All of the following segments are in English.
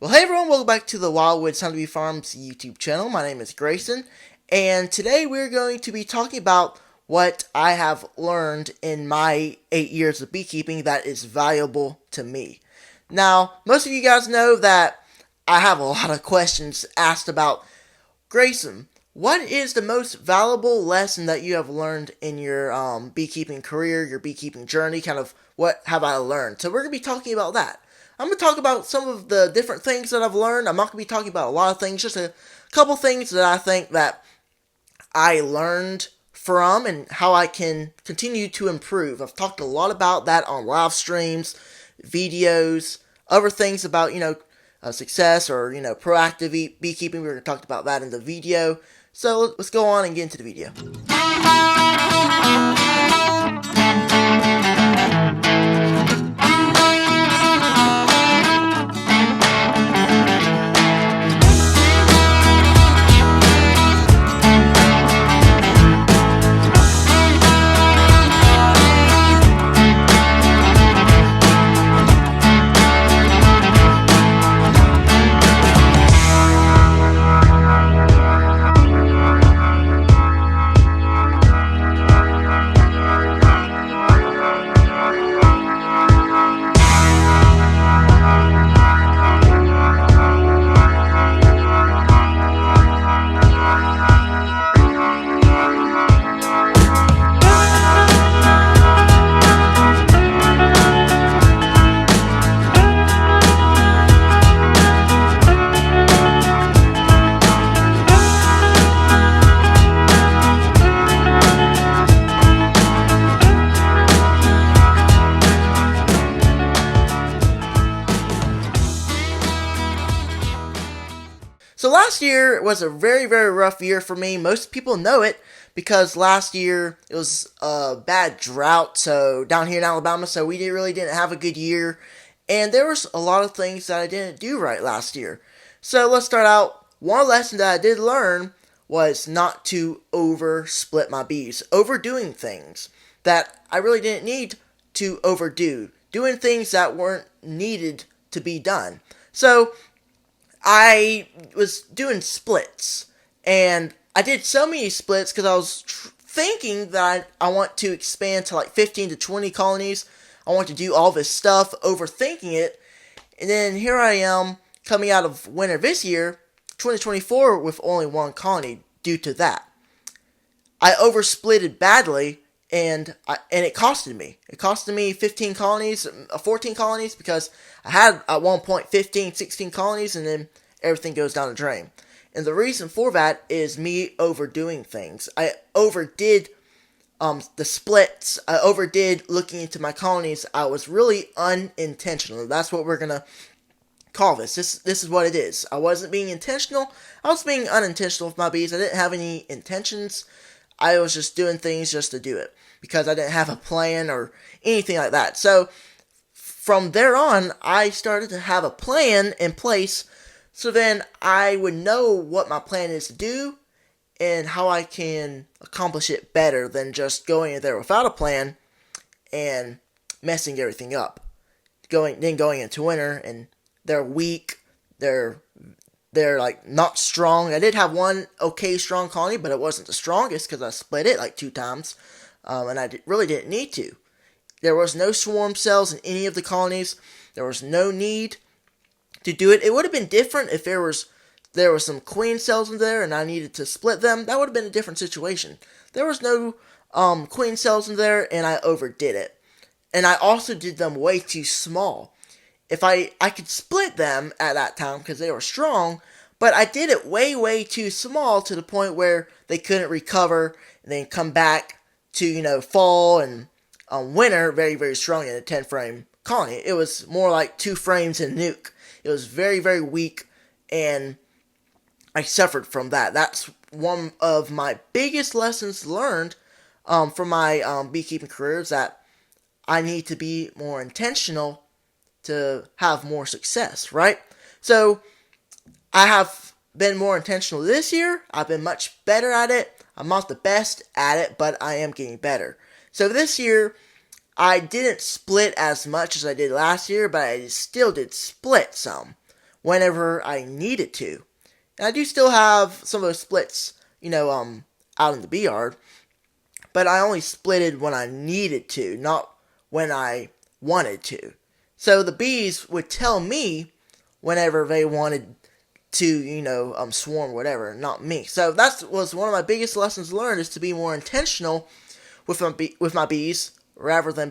Well, hey everyone, welcome back to the Wildwoods Honeybee Farms YouTube channel. My name is Grayson, and today we're going to be talking about what I have learned in my 8 years of beekeeping that is valuable to me. Now, most of you guys know that I have a lot of questions asked about, Grayson, what is the most valuable lesson that you have learned in your beekeeping career, your beekeeping journey? Kind of what have I learned? So we're going to be talking about that. I'm going to talk about some of the different things that I've learned. I'm not going to be talking about a lot of things, just a couple things that I think that I learned from and how I can continue to improve. I've talked a lot about that on live streams, videos, other things about, success or, proactive beekeeping. We're going to talk about that in the video. So let's go on and get into the video. So last year was a very, very rough year for me. Most people know it because last year it was a bad drought. So down here in Alabama, so we really didn't have a good year. And there was a lot of things that I didn't do right last year. So let's start out. One lesson that I did learn was not to over split my bees. Overdoing things that I really didn't need to overdo. Doing things that weren't needed to be done. So I was doing splits, and I did so many splits because I was thinking that I want to expand to like 15 to 20 colonies. I want to do all this stuff, overthinking it, and then here I am coming out of winter this year, 2024, with only one colony due to that. I oversplitted badly, and it costed me. It costed me 15 colonies, 14 colonies, because I had at one point 15, 16 colonies, and then everything goes down the drain. And the reason for that is me overdoing things. I overdid the splits. I overdid looking into my colonies. I was really unintentional. That's what we're gonna call this. This is what it is. I wasn't being intentional. I was being unintentional with my bees. I didn't have any intentions. I was just doing things just to do it because I didn't have a plan or anything like that. So from there on, I started to have a plan in place, so then I would know what my plan is to do and how I can accomplish it better than just going in there without a plan and messing everything up. Going into winter and they're weak, they're like not strong. I did have one okay strong colony, but it wasn't the strongest because I split it like 2 times, and I really didn't need to. There was no swarm cells in any of the colonies. There was no need to do it. It would have been different if there was some queen cells in there and I needed to split them. That would have been a different situation. There was no queen cells in there, and I overdid it. And I also did them way too small. If I could split them at that time because they were strong, but I did it way, way too small to the point where they couldn't recover and then come back to, fall and winter very, very strong in a 10 frame colony. It was more like 2 frames in nuke. It was very, very weak, and I suffered from that. That's one of my biggest lessons learned from my beekeeping career, is that I need to be more intentional to have more success, right? So I have been more intentional this year. I've been much better at it. I'm not the best at it, but I am getting better. So this year, I didn't split as much as I did last year, but I still did split some. whenever I needed to. And I do still have some of those splits, out in the bee yard, but I only splitted when I needed to, not when I wanted to. So the bees would tell me whenever they wanted to, swarm, whatever, not me. So that was one of my biggest lessons learned, is to be more intentional with my bees rather than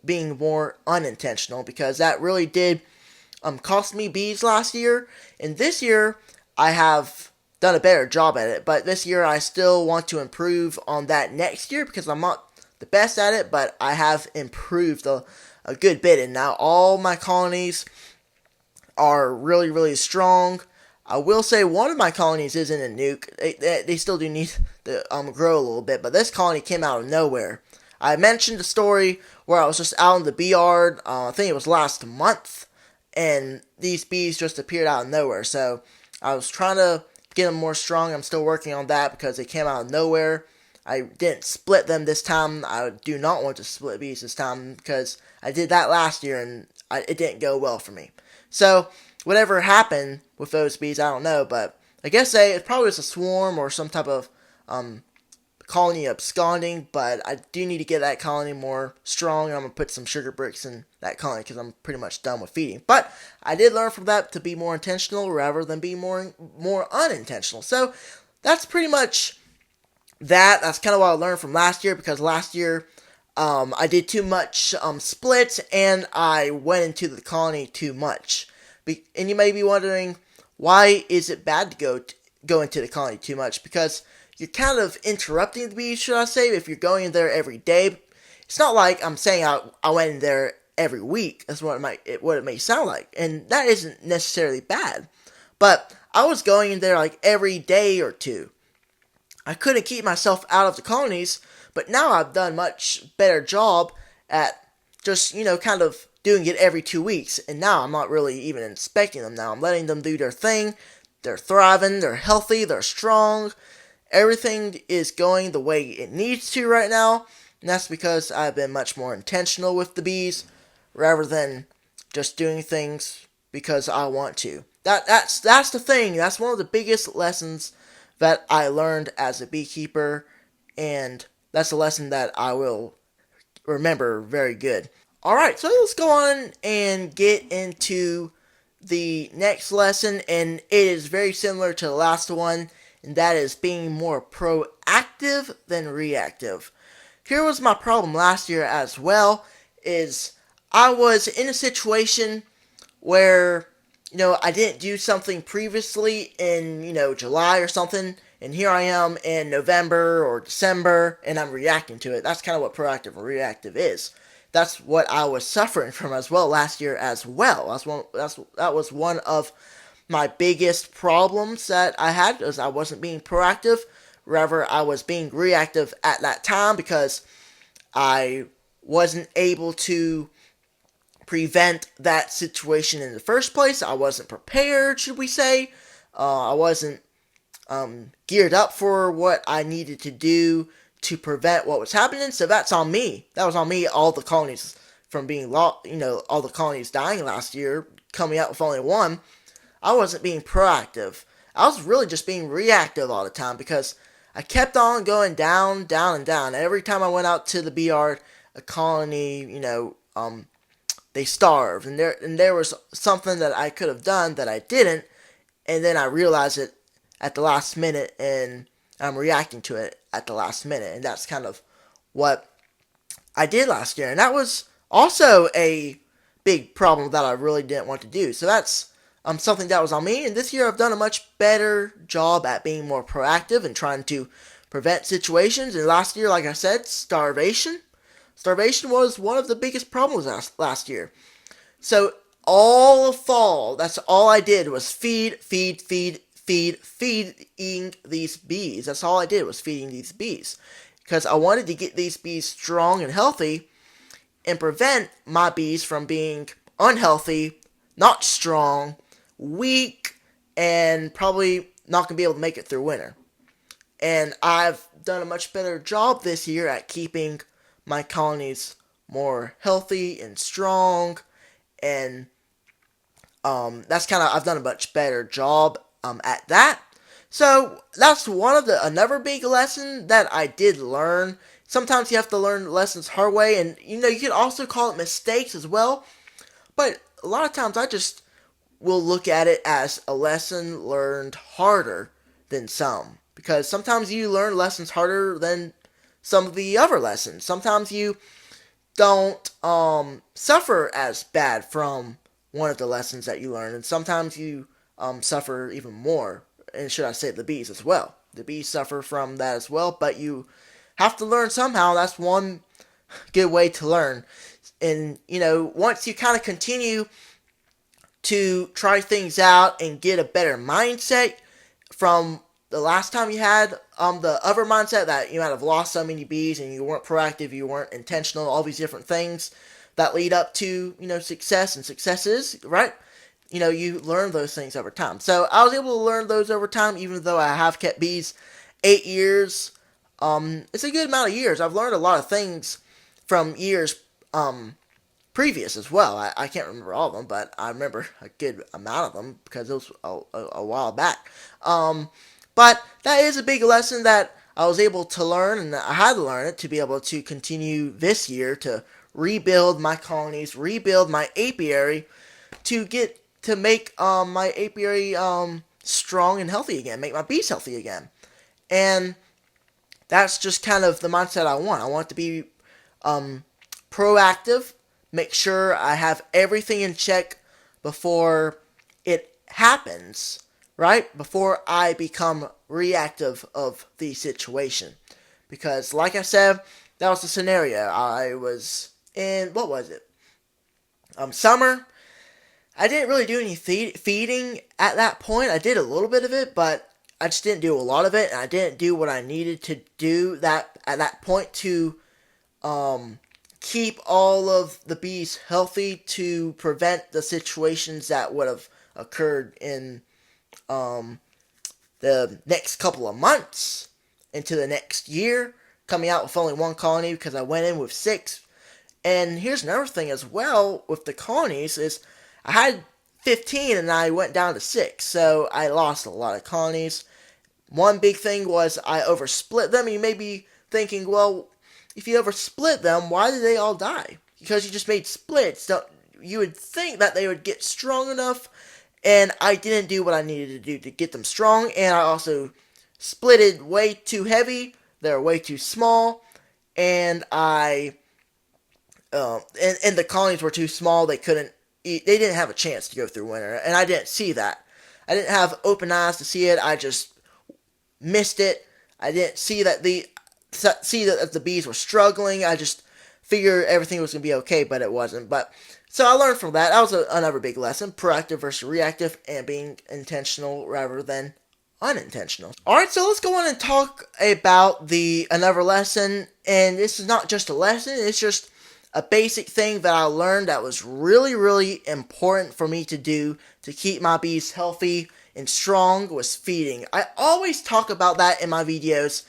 being more unintentional, because that really did cost me bees last year. And this year I have done a better job at it, but this year I still want to improve on that next year, because I'm not the best at it, but I have improved a good bit, and now all my colonies are really, really strong. I will say one of my colonies isn't a nuke. They still do need to grow a little bit, but this colony came out of nowhere. I mentioned a story where I was just out in the bee yard, I think it was last month, and these bees just appeared out of nowhere. So I was trying to get them more strong. I'm still working on that because they came out of nowhere. I didn't split them this time. I do not want to split bees this time, because I did that last year and it didn't go well for me. So whatever happened with those bees, I don't know, but I guess it probably was a swarm or some type of colony absconding, but I do need to get that colony more strong. I'm going to put some sugar bricks in that colony because I'm pretty much done with feeding. But I did learn from that to be more intentional rather than be more unintentional. So that's pretty much that. That's kind of what I learned from last year, because last year I did too much splits, and I went into the colony too much. And you may be wondering, why is it bad to go into the colony too much? Because you're kind of interrupting the bees, should I say, if you're going in there every day. It's not like I'm saying I went in there every week. That's what it may sound like, and that isn't necessarily bad. But I was going in there like every day or two. I couldn't keep myself out of the colonies, but now I've done much better job at just, kind of doing it every 2 weeks. And now I'm not really even inspecting them now. I'm letting them do their thing. They're thriving, they're healthy, they're strong. Everything is going the way it needs to right now. And that's because I've been much more intentional with the bees rather than just doing things because I want to. That's the thing. That's one of the biggest lessons that I learned as a beekeeper, and that's a lesson that I will remember very good. Alright, so let's go on and get into the next lesson, and it is very similar to the last one, and that is being more proactive than reactive. Here was my problem last year as well, is I was in a situation where, I didn't do something previously in, July or something, and here I am in November or December, and I'm reacting to it. That's kind of what proactive and reactive is. That's what I was suffering from as well last year as well. That was one of my biggest problems that I had, is I wasn't being proactive. Rather, I was being reactive at that time because I wasn't able to prevent that situation in the first place. I wasn't prepared, should we say. I wasn't geared up for what I needed to do to prevent what was happening. So that's on me. That was on me. All the colonies from being lost, all the colonies dying last year, coming out with only one. I wasn't being proactive. I was really just being reactive all the time because I kept on going down, down, and down. Every time I went out to the bee yard, a colony, they starved, and there was something that I could have done that I didn't, and then I realized it at the last minute, and I'm reacting to it at the last minute, and that's kind of what I did last year, and that was also a big problem that I really didn't want to do. So that's something that was on me, and this year I've done a much better job at being more proactive and trying to prevent situations. And last year, like I said, starvation was one of the biggest problems last year. So all of fall, that's all I did was feeding these bees. That's all I did was feeding these bees. Because I wanted to get these bees strong and healthy and prevent my bees from being unhealthy, not strong, weak, and probably not going to be able to make it through winter. And I've done a much better job this year at keeping my colonies more healthy and strong, and That's kind of, I've done a much better job at that. So that's one of another big lesson that I did learn. Sometimes you have to learn lessons hard way, and you can also call it mistakes as well. But a lot of times I just will look at it as a lesson learned harder than some, because sometimes you learn lessons harder than some of the other lessons. Sometimes you don't suffer as bad from one of the lessons that you learn, and sometimes you suffer even more. And should I say the bees as well? The bees suffer from that as well, but you have to learn somehow. That's one good way to learn. And once you kind of continue to try things out and get a better mindset from the last time you had the other mindset that you might have lost so many bees and you weren't proactive, you weren't intentional, all these different things that lead up to success and successes, right? You learn those things over time. So I was able to learn those over time, even though I have kept bees 8 years. It's a good amount of years. I've learned a lot of things from years previous as well. I can't remember all of them, but I remember a good amount of them because it was a while back. But that is a big lesson that I was able to learn, and I had to learn it to be able to continue this year to rebuild my colonies, rebuild my apiary, to make my apiary strong and healthy again, make my bees healthy again. And that's just kind of the mindset I want. I want to be proactive, make sure I have everything in check before it happens, right? Before I become reactive of the situation. Because, like I said, that was the scenario. I was in, what was it? Summer. I didn't really do any feeding at that point. I did a little bit of it, but I just didn't do a lot of it, and I didn't do what I needed to do that at that point to keep all of the bees healthy, to prevent the situations that would have occurred in the next couple of months into the next year, coming out with only one colony because I went in with 6. And here's another thing as well with the colonies is I had 15 and I went down to 6, so I lost a lot of colonies. One big thing was I oversplit them. You may be thinking, well, if you oversplit them, why did they all die? Because you just made splits. You would think that they would get strong enough, and I didn't do what I needed to do to get them strong, and I also splitted way too heavy. They're way too small, and and the colonies were too small. They couldn't eat. They didn't have a chance to go through winter, and I didn't see that. I didn't have open eyes to see it. I just missed it. I didn't see that the bees were struggling. I just figured everything was going to be okay, but it wasn't. But so I learned from that. That was another big lesson: proactive versus reactive, and being intentional rather than unintentional. All right, so let's go on and talk about another lesson. And this is not just a lesson; it's just a basic thing that I learned that was really, really important for me to do to keep my bees healthy and strong was feeding. I always talk about that in my videos,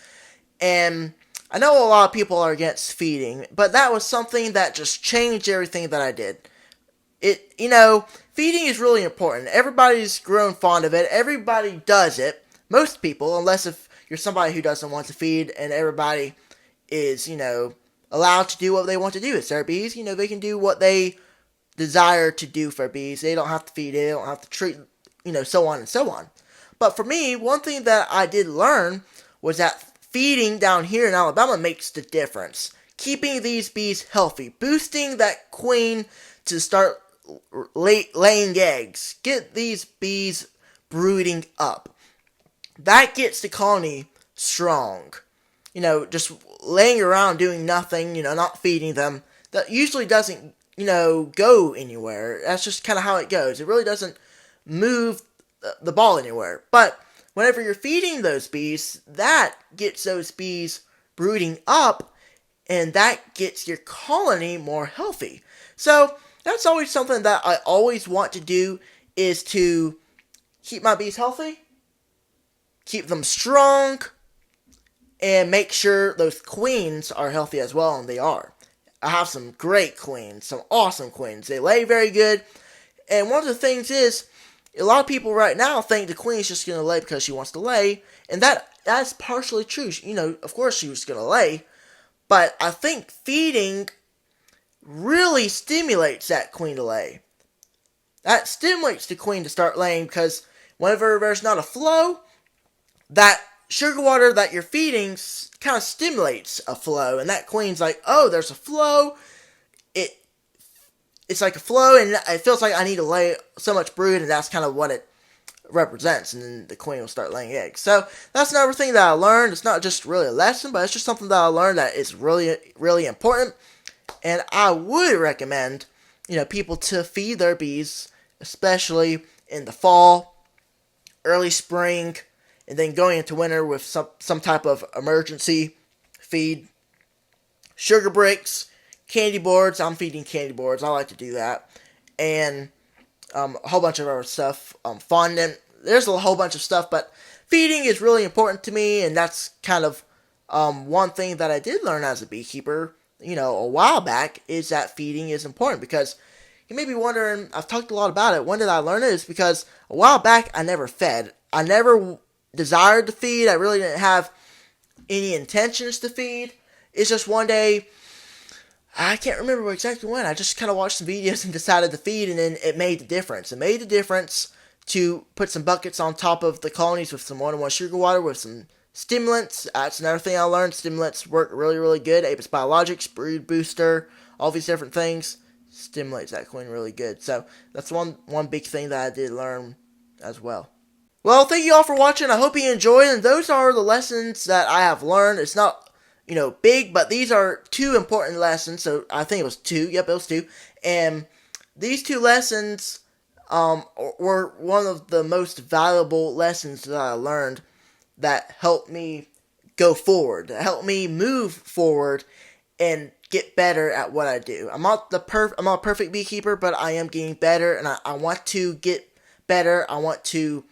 and I know a lot of people are against feeding, but that was something that just changed everything that I did. Feeding is really important. Everybody's grown fond of it. Everybody does it. Most people, unless if you're somebody who doesn't want to feed, and everybody is, allowed to do what they want to do. It's their bees, they can do what they desire to do for bees. They don't have to feed it, they don't have to treat, so on and so on. But for me, one thing that I did learn was that feeding down here in Alabama makes the difference. Keeping these bees healthy, boosting that queen to start laying eggs, get these bees brooding up. That gets the colony strong. Just laying around doing nothing, not feeding them, that usually doesn't, go anywhere. That's just kind of how it goes. It really doesn't move the ball anywhere. But whenever you're feeding those bees, that gets those bees brooding up, and that gets your colony more healthy. So that's always something that I always want to do, is to keep my bees healthy, keep them strong, and make sure those queens are healthy as well, and they are. I have some great queens, some awesome queens. They lay very good, And one of the things is, a lot of people right now think the queen is just going to lay because she wants to lay, and that's partially true. Of course she was going to lay, but I think feeding really stimulates that queen to lay. That stimulates the queen to start laying, because whenever there's not a flow, that sugar water that you're feeding kind of stimulates a flow, and that queen's like, oh, there's a flow. It's like a flow, and it feels like I need to lay so much brood, and that's kind of what it represents, and then the queen will start laying eggs. So that's another thing that I learned. It's not just really a lesson, but it's just something that I learned that is really, really important, and I would recommend, people to feed their bees, especially in the fall, early spring, and then going into winter with some type of emergency feed. Sugar bricks, candy boards. I'm feeding candy boards. I like to do that. And a whole bunch of other stuff. Fondant. There's a whole bunch of stuff, but feeding is really important to me, and that's kind of one thing that I did learn as a beekeeper, a while back, is that feeding is important, because you may be wondering, I've talked a lot about it, when did I learn it? It's because a while back, I never fed. I never desired to feed. I really didn't have any intentions to feed. It's just one day, I can't remember exactly when, I just kind of watched some videos and decided to feed, and then it made the difference. It made the difference to put some buckets on top of the colonies with some 1-in-1 sugar water, with some stimulants. That's another thing I learned. Stimulants work really, really good. Apis Biologics, Brood Booster, all these different things stimulates that queen really good. So that's one big thing that I did learn as well. Well, thank you all for watching. I hope you enjoyed, and those are the lessons that I have learned. It's not, big, but these are 2 important lessons. So I think it was 2. Yep, it was 2. And these 2 lessons were one of the most valuable lessons that I learned, that helped me go forward, that helped me move forward and get better at what I do. I'm not a perfect beekeeper, but I am getting better, and I want to get better. I want to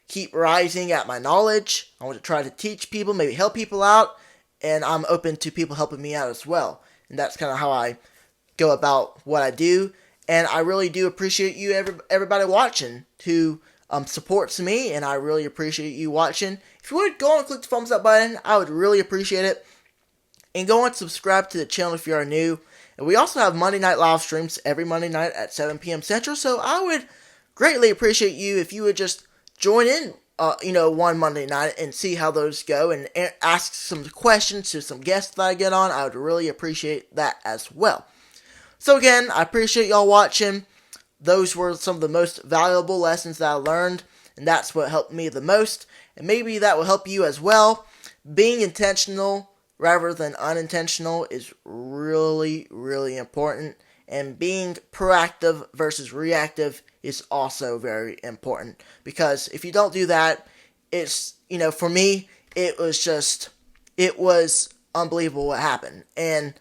keep rising at my knowledge. I want to try to teach people, maybe help people out, and I'm open to people helping me out as well. And that's kind of how I go about what I do. And I really do appreciate you, everybody watching, who supports me, and I really appreciate you watching. If you would, go and click the thumbs up button. I would really appreciate it. And go and subscribe to the channel if you are new. And we also have Monday night live streams every Monday night at 7 p.m. Central. So I would greatly appreciate you if you would just join in, one Monday night and see how those go, and ask some questions to some guests that I get on. I would really appreciate that as well. So again, I appreciate y'all watching. Those were some of the most valuable lessons that I learned, and that's what helped me the most. And maybe that will help you as well. Being intentional rather than unintentional is really, really important. And being proactive versus reactive is also very important. Because if you don't do that, it's, for me, it was unbelievable what happened. And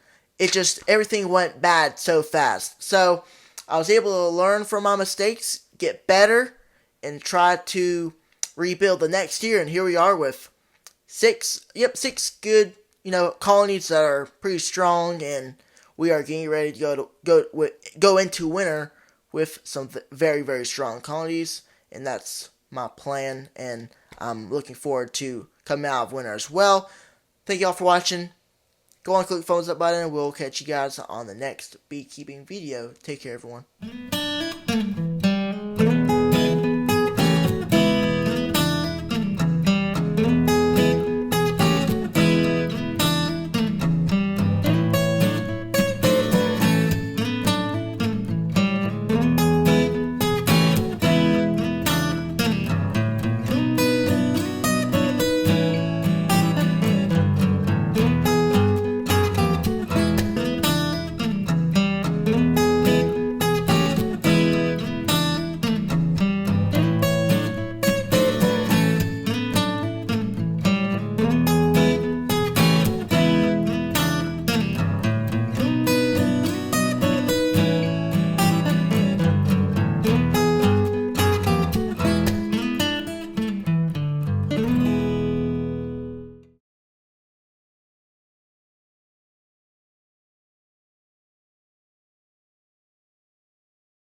everything went bad so fast. So I was able to learn from my mistakes, get better, and try to rebuild the next year. And here we are with 6 good, colonies that are pretty strong, and we are getting ready to go into winter with some very, very strong colonies, and that's my plan, and I'm looking forward to coming out of winter as well. Thank you all for watching. Go on, click the thumbs up button, and we'll catch you guys on the next beekeeping video. Take care, everyone.